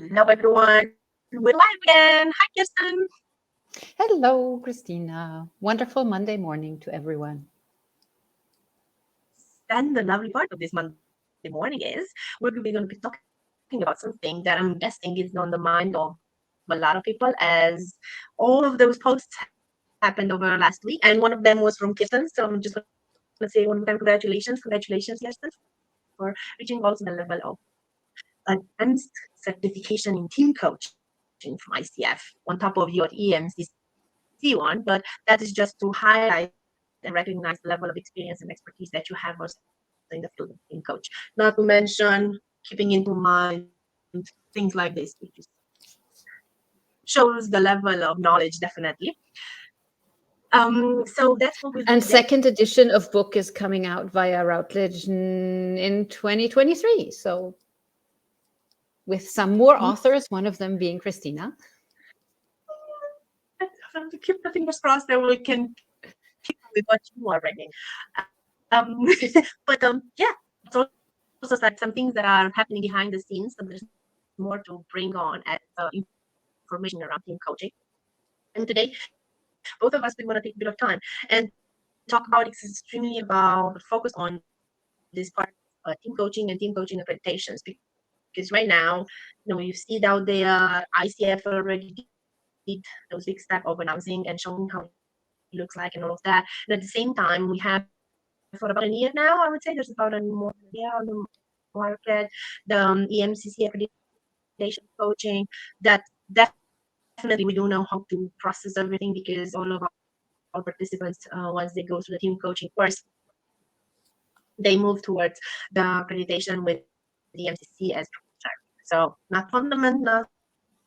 Hello, everyone. We're live again. Hi, Kirsten. Hello, Christina. Wonderful Monday morning to everyone. And the lovely part of this Monday morning is we're going to be talking about something that I'm guessing is on the mind of a lot of people, as all of those posts happened over last week. And one of them was from Kirsten. So I'm just going to say one more time, congratulations, Kirsten, for reaching also the level of advanced certification in team coaching from ICF on top of your EMCC one, but that is just to highlight and recognize the level of experience and expertise that you have also in the field of team coach. Not to mention keeping into mind things like this, which is shows the level of knowledge definitely. So that's what we'll do today. And second edition of book is coming out via Routledge in 2023. So with some more authors, one of them being Christina. Keep the fingers crossed that we can keep up with what you are writing. But yeah, it's also like some things that are happening behind the scenes. So there's more to bring on as information around team coaching. And today, both of us, we want to take a bit of time and talk about extremely about focus on this part of team coaching and team coaching accreditations. Because right now, you see it out there, ICF already did those big step of announcing and showing how it looks like and all of that. And at the same time, we have for about a year now, I would say there's about a more than a year on the market, the EMCC accreditation coaching that definitely we do know how to process everything because all of our participants, once they go through the team coaching course, they move towards the accreditation with the EMCC as practitioner. So not fundament, not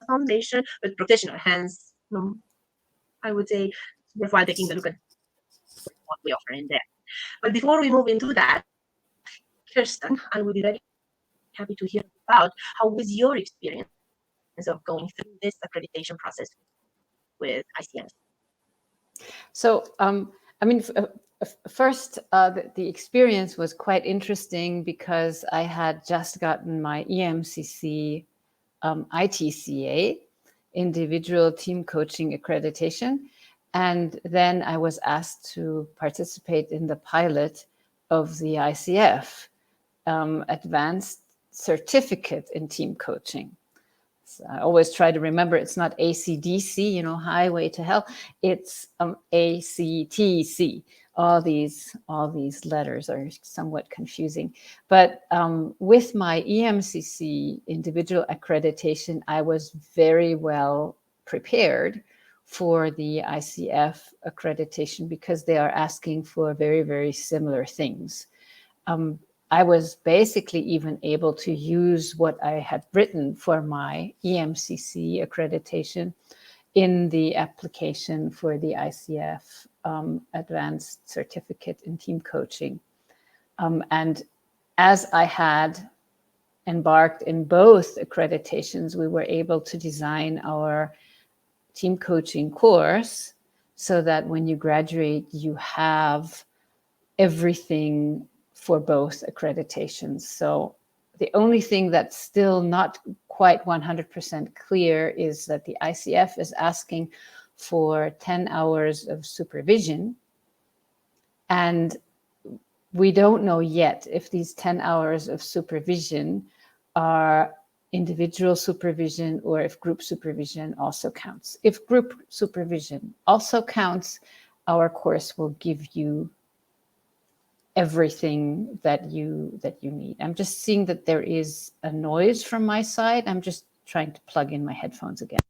foundation, but practitioner. Hence, I would say it's worthwhile taking a look at what we offer in there. But before we move into that, Kirsten, I will be very happy to hear about how was your experience of going through this accreditation process with ICM. So, first, the experience was quite interesting because I had just gotten my EMCC ITCA, individual team coaching accreditation. And then I was asked to participate in the pilot of the ICF advanced certificate in team coaching. So I always try to remember it's not ACDC, Highway to Hell. It's ACTC. All these letters are somewhat confusing. But with my EMCC individual accreditation, I was very well prepared for the ICF accreditation because they are asking for very, very similar things. I was basically even able to use what I had written for my EMCC accreditation in the application for the ICF Advanced Certificate in Team Coaching. And as I had embarked in both accreditations, we were able to design our team coaching course so that when you graduate, you have everything for both accreditations. So the only thing that's still not quite 100% clear is that the ICF is asking for 10 hours of supervision. And we don't know yet if these 10 hours of supervision are individual supervision or if group supervision also counts. If group supervision also counts, our course will give you everything that you need. I'm just seeing that there is a noise from my side. I'm just trying to plug in my headphones again.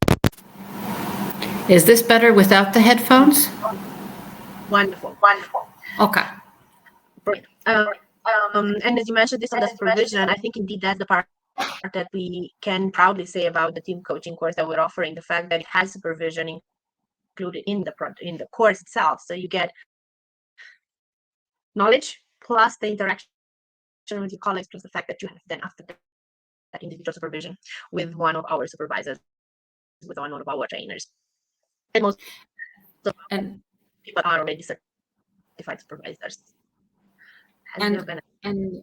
Is this better without the headphones? Wonderful. Okay. Brilliant. And as you mentioned this on the supervision, I think indeed that's the part that we can proudly say about the team coaching course that we're offering, the fact that it has supervision included in the course itself. So you get knowledge plus the interaction with your colleagues, plus the fact that you have then after that individual supervision with one of our supervisors, with one of our trainers. And most of And people are already certified supervisors. and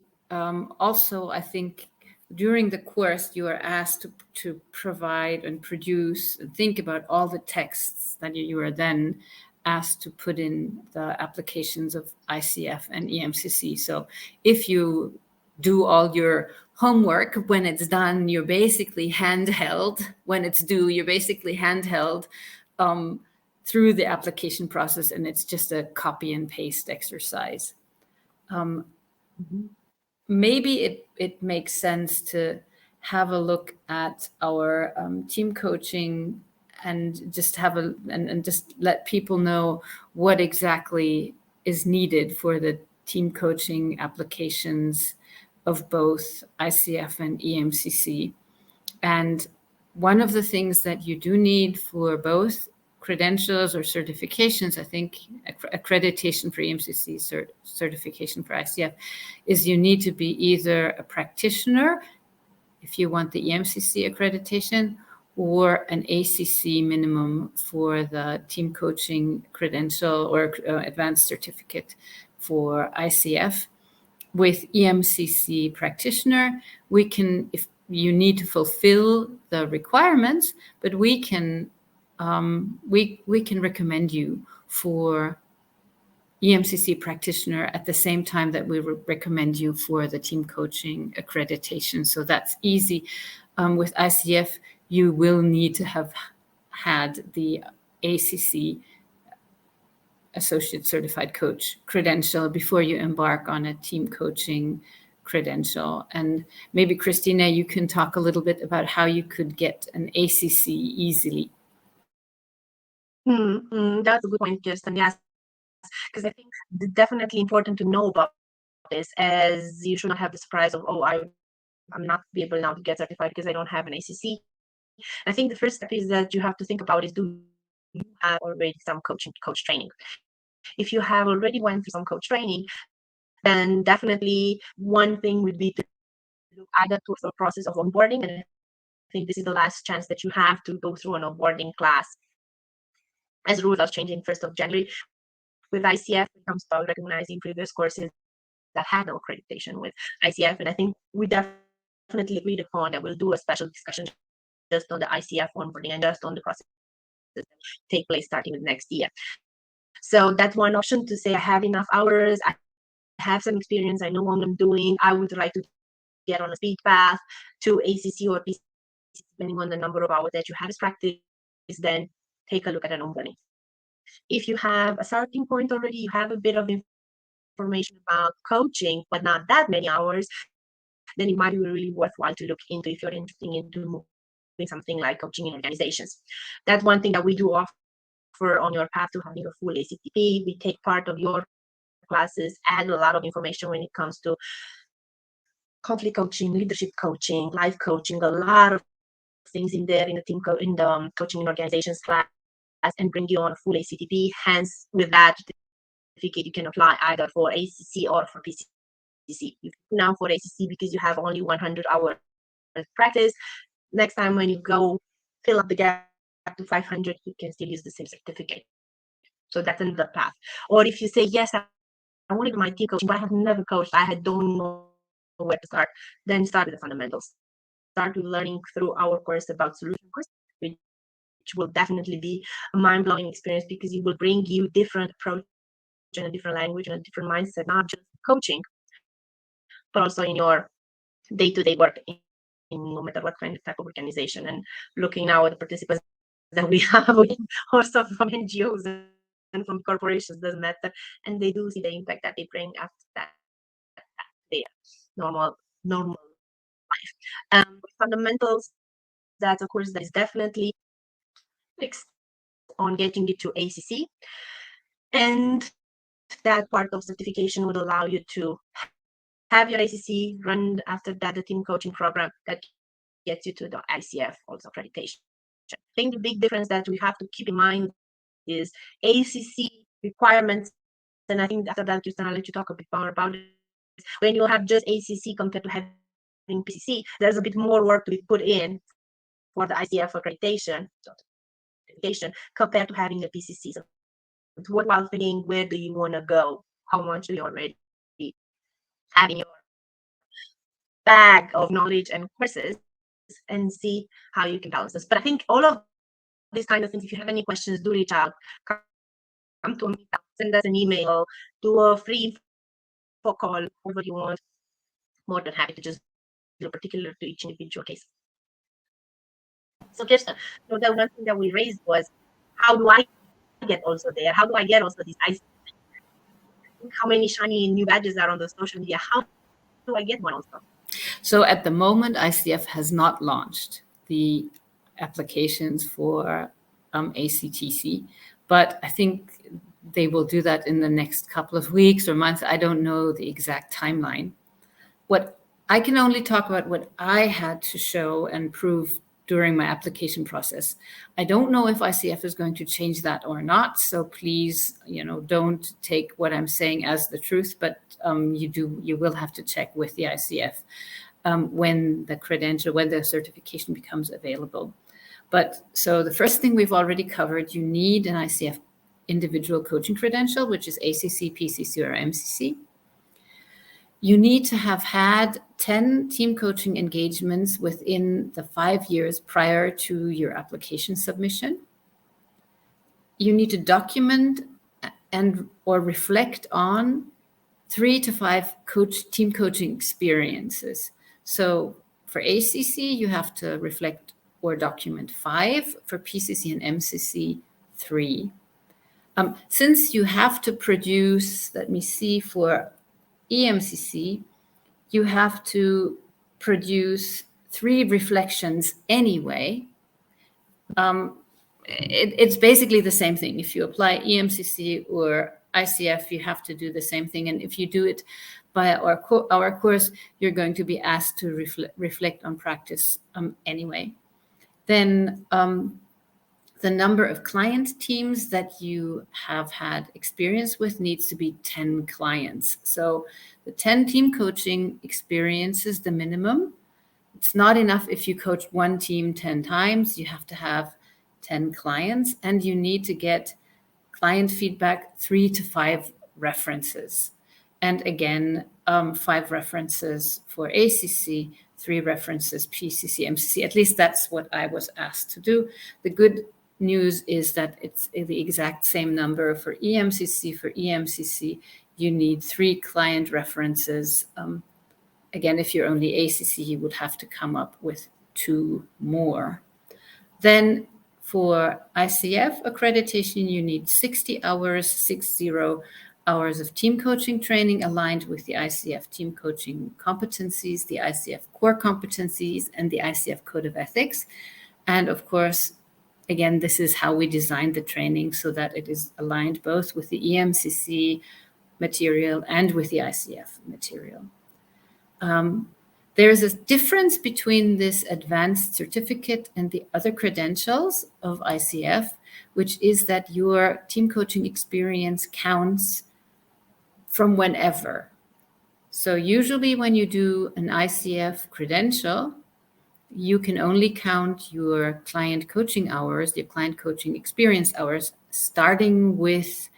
also, I think during the course, you are asked to provide and produce and think about all the texts that you are then asked to put in the applications of ICF and EMCC. So if you do all your homework, when it's done, you're basically handheld. When it's due, you're basically handheld through the application process, and it's just a copy and paste exercise. Maybe it makes sense to have a look at our team coaching and just and just let people know what exactly is needed for the team coaching applications of both ICF and EMCC. And one of the things that you do need for both credentials or certifications, I think accreditation for EMCC, certification for ICF, is you need to be either a practitioner if you want the EMCC accreditation, or an ACC minimum for the team coaching credential or advanced certificate for ICF. With EMCC practitioner, we can, if you need to fulfill the requirements, but we can recommend you for EMCC practitioner at the same time that we recommend you for the team coaching accreditation. So that's easy. With ICF, you will need to have had the ACC Associate Certified Coach credential before you embark on a team coaching credential. And maybe, Christina, you can talk a little bit about how you could get an ACC easily. That's a good point, Kirsten. Yes, because I think it's definitely important to know about this, as you should not have the surprise of, oh, I'm not be able now to get certified because I don't have an ACC. I think the first step is that you have to think about is, do you have already some coach training? If you have already went through some coach training, then definitely one thing would be to look either towards the process of onboarding, and I think this is the last chance that you have to go through an onboarding class, as rules are changing 1st of January. With ICF, it comes about recognizing previous courses that had no accreditation with ICF, and I think we definitely agreed upon that we'll do a special discussion just on the ICF onboarding and just on the process that take place starting with next year. So that's one option, to say I have enough hours, I have some experience, I know what I'm doing, I would like to get on a speed path to ACC or PCC, depending on the number of hours that you have as practice, then take a look at an onboarding. If you have a starting point already, you have a bit of information about coaching, but not that many hours, then it might be really worthwhile to look into if you're interested in doing something like coaching in organizations. That's one thing that we do offer on your path to having a full ACTP. We take part of your classes, add a lot of information when it comes to conflict coaching, leadership coaching, life coaching, a lot of things in there in the coaching in organizations class, and bring you on a full ACTP. Hence, with that certificate, you can apply either for ACC or for PCC. Now for ACC, because you have only 100 hours practice, next time when you go fill up the gap to 500, you can still use the same certificate. So that's another path. Or if you say, yes, I want to do my team coaching, but I have never coached, I don't know where to start, then start with the fundamentals. Start with learning through our course about solution course, which will definitely be a mind-blowing experience, because it will bring you different approach and a different language and a different mindset, not just coaching, but also in your day-to-day work, in no matter what kind of type of organization. And looking now at the participants that we have, also from NGOs and from corporations, doesn't matter, and they do see the impact that they bring after that their normal life. Fundamentals, that's a course that is definitely fixed on getting you to ACC, and that part of certification would allow you to have your ACC, run after that the team coaching program that gets you to the ICF also accreditation. I think the big difference that we have to keep in mind is ACC requirements, and I think after that, Kirsten, I'll let you talk a bit more about it. When you have just ACC compared to having PCC, there's a bit more work to be put in for the ICF accreditation compared to having the PCC. So it's worthwhile thinking, where do you want to go? How much do you already have in your bag of knowledge and courses and see how you can balance this. But I think all of these kind of things, if you have any questions, do reach out, come to a meetup, send us an email, do a free info call, whatever you want. More than happy to just particular to each individual case. So Kirsten, so the one thing that we raised was, how do I get also there? How do I get also these how many shiny new badges are on the social media? How do I get one also? So at the moment, ICF has not launched the applications for ACTC, but I think they will do that in the next couple of weeks or months. I don't know the exact timeline. What I can only talk about what I had to show and prove during my application process. I don't know if ICF is going to change that or not. So please, don't take what I'm saying as the truth, but you will have to check with the ICF when the certification becomes available. But so the first thing we've already covered, you need an ICF individual coaching credential, which is ACC, PCC, or MCC. You need to have had 10 team coaching engagements within the 5 years prior to your application submission. You need to document or reflect on 3 to 5 team coaching experiences. So for ACC, you have to reflect or document 5. For PCC and MCC, 3. Since you have to produce, let me see, for EMCC, you have to produce 3 reflections anyway. It's basically the same thing. If you apply EMCC or ICF, you have to do the same thing. And if you do it by our course, you're going to be asked to reflect on practice anyway. Then the number of client teams that you have had experience with needs to be 10 clients. So the 10 team coaching experience is the minimum. It's not enough if you coach one team 10 times. You have to have 10 clients, and you need to get client feedback, 3 to 5 references. And again, 5 references for ACC, 3 references PCC, MCC. At least that's what I was asked to do. The good news is that it's the exact same number for EMCC. For EMCC, you need 3 client references. Again, if you're only ACC, you would have to come up with 2 more. Then for ICF accreditation, you need 60 hours, 60 hours of team coaching training aligned with the ICF team coaching competencies, the ICF core competencies, and the ICF code of ethics. And of course, again, this is how we designed the training so that it is aligned both with the EMCC material and with the ICF material. There is a difference between this advanced certificate and the other credentials of ICF, which is that your team coaching experience counts from whenever. So usually when you do an ICF credential, you can only count your client coaching hours, your client coaching experience hours, starting with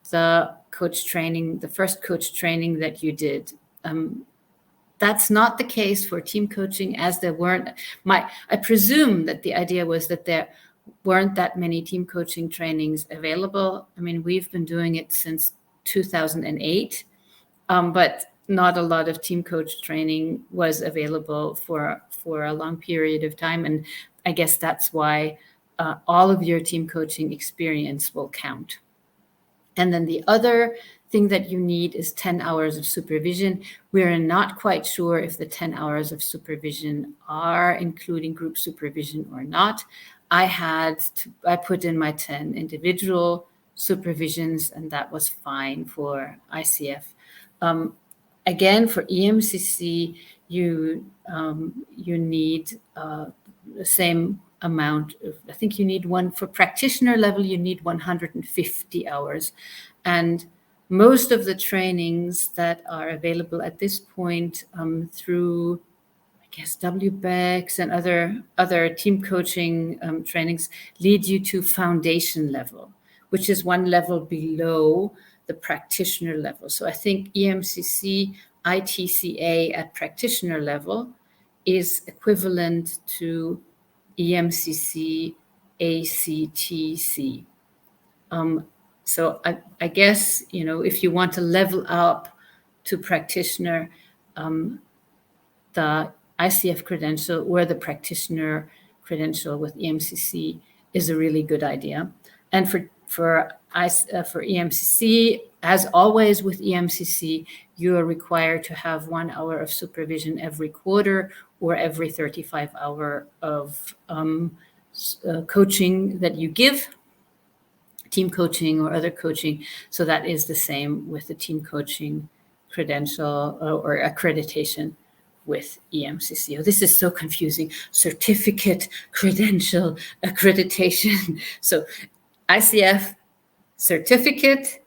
the coach training, the first coach training that you did. That's not the case for team coaching, as there weren't, I presume that the idea was that there weren't that many team coaching trainings available. I mean, we've been doing it since 2008, but not a lot of team coach training was available for a long period of time. And I guess that's why all of your team coaching experience will count. And then the other thing that you need is 10 hours of supervision. We're not quite sure if the 10 hours of supervision are including group supervision or not. I put in my 10 individual supervisions, and that was fine for ICF. Again, for EMCC, you need the same amount of, I think you need one for practitioner level, you need 150 hours. And most of the trainings that are available at this point through, I guess, WBEX and other team coaching trainings lead you to foundation level, which is one level below the practitioner level. So I think EMCC ITCA at practitioner level is equivalent to EMCC ACTC. So I guess, if you want to level up to practitioner, the ICF credential or the practitioner credential with EMCC is a really good idea. And for EMCC, as always with EMCC, you are required to have 1 hour of supervision every quarter or every 35 hour of coaching that you give, team coaching or other coaching. So that is the same with the team coaching credential or accreditation with EMCC. Oh, this is so confusing. Certificate, credential, accreditation. So ICF certificate,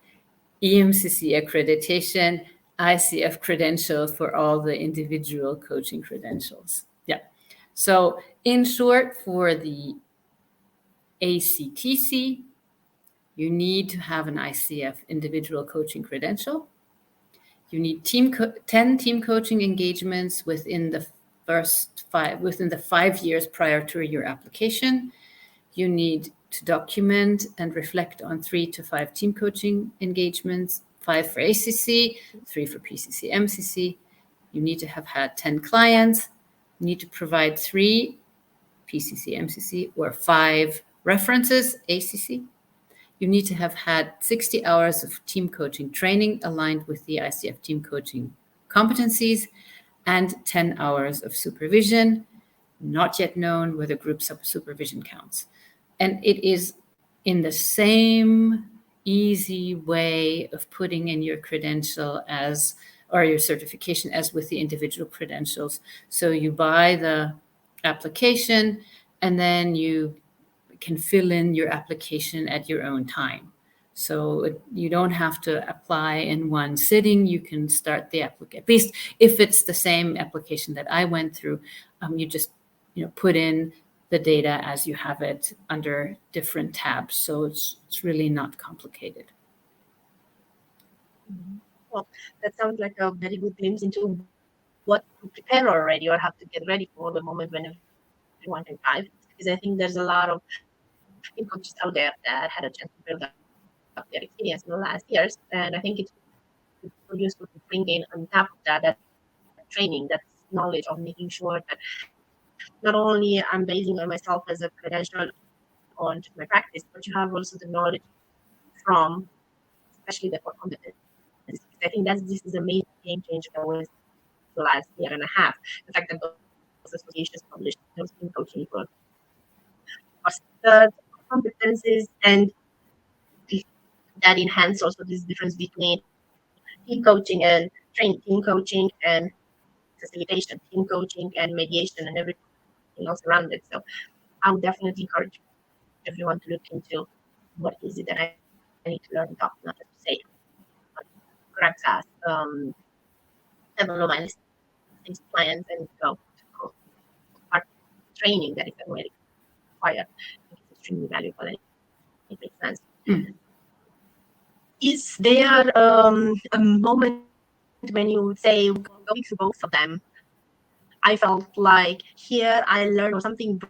EMCC accreditation, ICF credential for all the individual coaching credentials. Yeah. So in short, for the ACTC, you need to have an ICF individual coaching credential. You need 10 team coaching engagements within the 5 years prior to your application. You need to document and reflect on 3 to 5 team coaching engagements, 5 for ACC, 3 for PCC, MCC. You need to have had 10 clients. You need to provide 3 PCC, MCC, or 5 references, ACC. You need to have had 60 hours of team coaching training aligned with the ICF team coaching competencies and 10 hours of supervision, not yet known whether group supervision counts. And it is in the same easy way of putting in your credential or your certification as with the individual credentials. So you buy the application and then you can fill in your application at your own time. So you don't have to apply in one sitting. You can start the application. At least if it's the same application that I went through, you just put in the data as you have it under different tabs. So it's really not complicated. Well, that sounds like a very good glimpse into what to prepare already or how to get ready for the moment when everyone can drive. Because I think there's a lot of team coaches out there that had a chance to build up their experience in the last years. And I think it's useful to bring in on top of that training, that knowledge of making sure that not only I'm basing on myself as a credential on my practice, but you have also the knowledge from, especially the core competencies. I think this is a major game changer with the last year and a half. The fact that those associations published those team coaching for the competencies, and that enhance also this difference between team coaching and team coaching and facilitation, team coaching and mediation and everything else around it. So I would definitely encourage everyone to look into what is it that I need to learn about, not just to say, correct us, have on my list things plans and go to part training that is already required. I think it's extremely valuable and it makes sense. Is there a moment when you would say, going through both of them, I felt like here I learned or something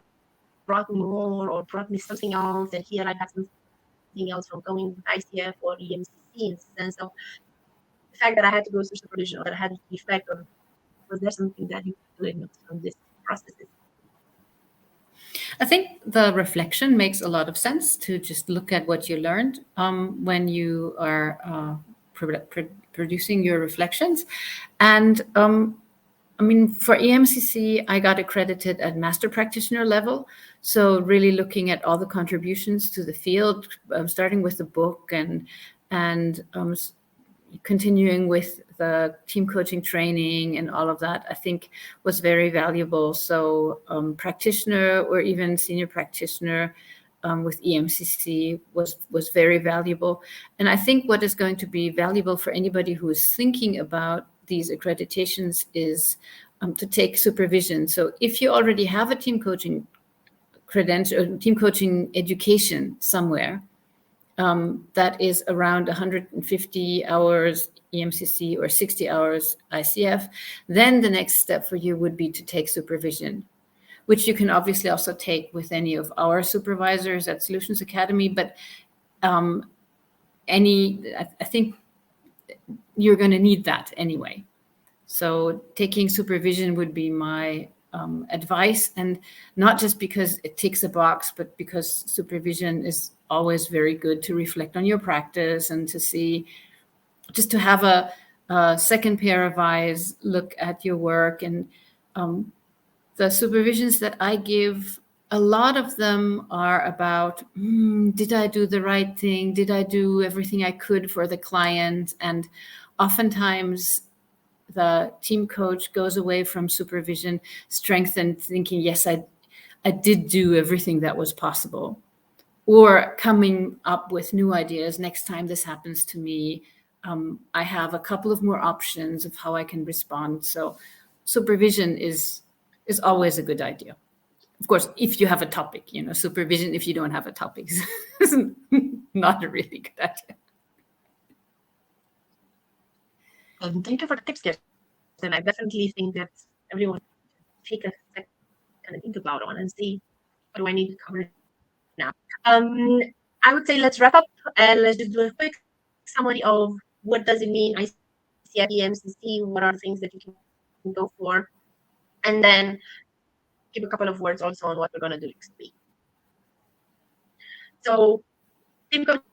brought me more or brought me something else, and here I got something else from going with ICF or EMCC, in the sense of the fact that I had to go through supervision or that I had to reflect, or was there something that you learned from this process? I think the reflection makes a lot of sense, to just look at what you learned when you are producing your reflections. And for EMCC, I got accredited at master practitioner level. So really looking at all the contributions to the field, starting with the book and continuing with the team coaching training and all of that, I think was very valuable. So practitioner or even senior practitioner with EMCC was very valuable. And I think what is going to be valuable for anybody who is thinking about these accreditations is to take supervision. So if you already have a team coaching credential, team coaching education somewhere, that is around 150 hours EMCC or 60 hours ICF, then the next step for you would be to take supervision, which you can obviously also take with any of our supervisors at Solutions Academy. But I think you're going to need that anyway. So taking supervision would be my advice, and not just because it ticks a box, but because supervision is always very good to reflect on your practice and to see, just to have a second pair of eyes, look at your work. And the supervisions that I give, a lot of them are about, did I do the right thing? Did I do everything I could for the client? And oftentimes the team coach goes away from supervision strengthened, thinking, yes, I did do everything that was possible, or coming up with new ideas. Next time this happens to me, I have a couple of more options of how I can respond. So supervision is always a good idea. Of course, if you have a topic, supervision, if you don't have a topic, is not a really good idea. Thank you for the tips, Kirsten. I definitely think that everyone should take a second and think about it and see what do I need to cover now. I would say let's wrap up and let's just do a quick summary of what does it mean ICF EMCC, what are the things that you can go for, and then give a couple of words also on what we're going to do next week. So team coaching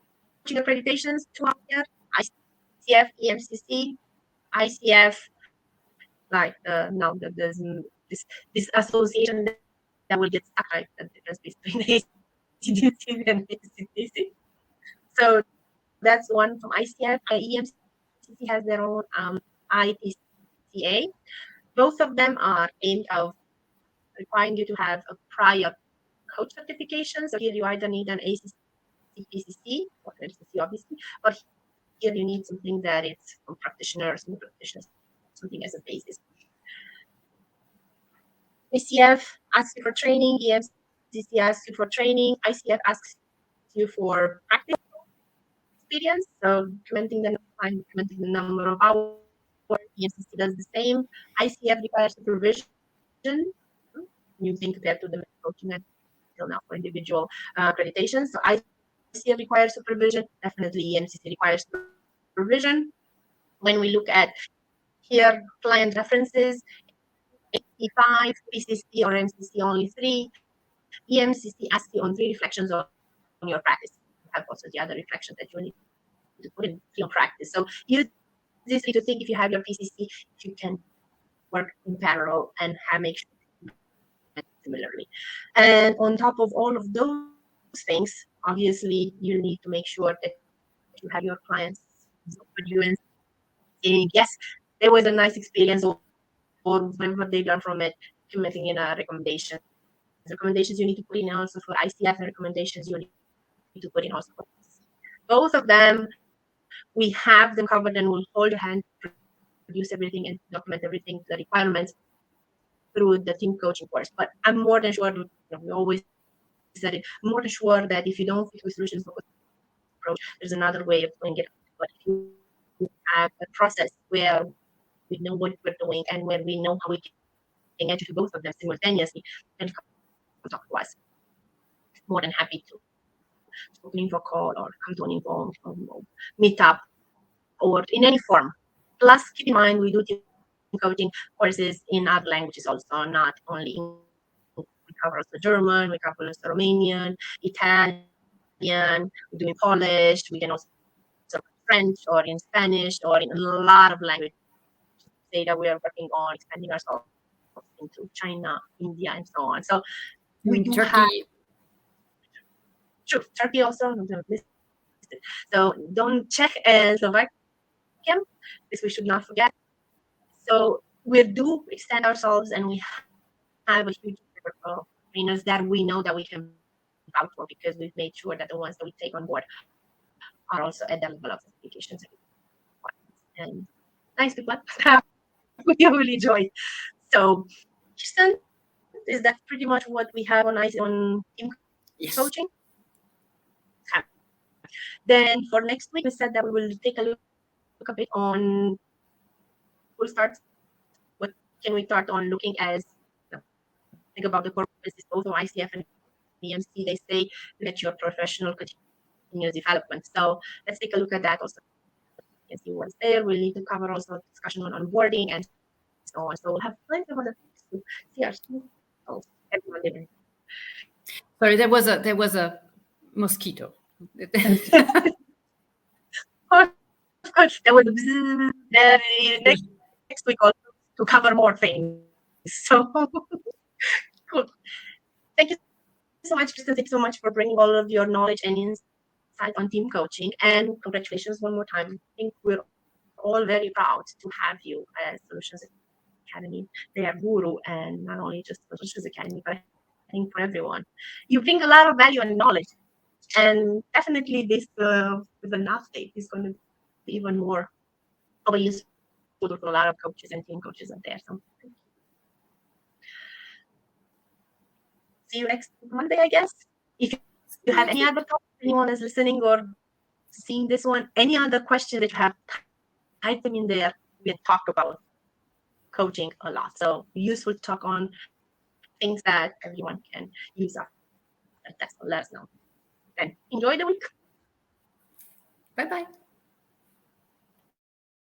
accreditations, 2 ICF, ICF EMCC, ICF, like now that there's this association that will get stuck, right? The difference between ACDC and ACDC. So that's one from ICF. EMCC has their own ITCA. Both of them are aimed of requiring you to have a prior coach certification. So here you either need an ACC, PCC, or ACC obviously, but here you need something that it's from practitioners, something as a basis. ACF asks you for training, EMCC asks you for training, ICF asks you for practice experience, so documenting the number of hours. EMCC does the same. ICF requires supervision. You think compared to the coaching until now for individual accreditation. So ICF requires supervision. Definitely EMCC requires supervision. When we look at here, client references, 85, PCC or MCC only 3. EMCC asks you on 3 reflections on your practice. You have also the other reflections that you need to put in your practice. So use this to think if you have your PCC, if you can work in parallel and make sure similarly. And on top of all of those things, obviously, you need to make sure that you have your clients with you and saying, yes, there was a nice experience or whatever they learned from it, commenting in a recommendation. Recommendations you need to put in also for ICF and recommendations you need to put in also for both of them. We have them covered and we'll hold your hand, produce everything and document everything, the requirements through the team coaching course. But I'm more than sure, we always said it, more than sure that if you don't fit with solutions focused approach, there's another way of doing it. But if you have a process where we know what we're doing and where we know how we can get you to both of them simultaneously, then come talk to us. More than happy to open info call or come to an info meetup or in any form. Plus, keep in mind, we do team coaching courses in other languages also, not only English. We cover also German, we cover also Romanian, Italian, we do in Polish, we can also French or in Spanish or in a lot of languages. Say that we are working on expanding ourselves into China, India, and so on. So we do Turkey. have Turkey also. So don't check Slovakia. This we should not forget. So we do extend ourselves, and we have a huge number of trainers that we know that we can vouch for because we've made sure that the ones that we take on board are also at that level of certifications and nice people we really enjoy. So, Kirsten, is that pretty much what we have on team Yes. coaching? Then for next week, we said that we will take a look a bit on full starts. What can we start on looking as think about the core business, both on ICF and EMC. They say let your professional continuous development. So let's take a look at that also. You can see what's there. We'll need to cover also discussion on onboarding and so on. So we'll have plenty of other things to see our students. Everyone living. Sorry, there was a mosquito. Of course, there was next week also to cover more things. So cool. Thank you so much, Kristen. Thank you so much for bringing all of your knowledge and insight on team coaching. And congratulations one more time. I think we're all very proud to have you as Solutions Academy, their guru, and not only just Solutions Academy, but I think for everyone. You bring a lot of value and knowledge. And definitely this with an update is going to be even more probably useful for a lot of coaches and team coaches out there. So see you next Monday, I guess. If you have any other topics, anyone is listening or seeing this one, any other questions that you have, type them in there. We talk about coaching a lot. So useful to talk on things that everyone can use after that. So let us know. And enjoy the week. Bye-bye.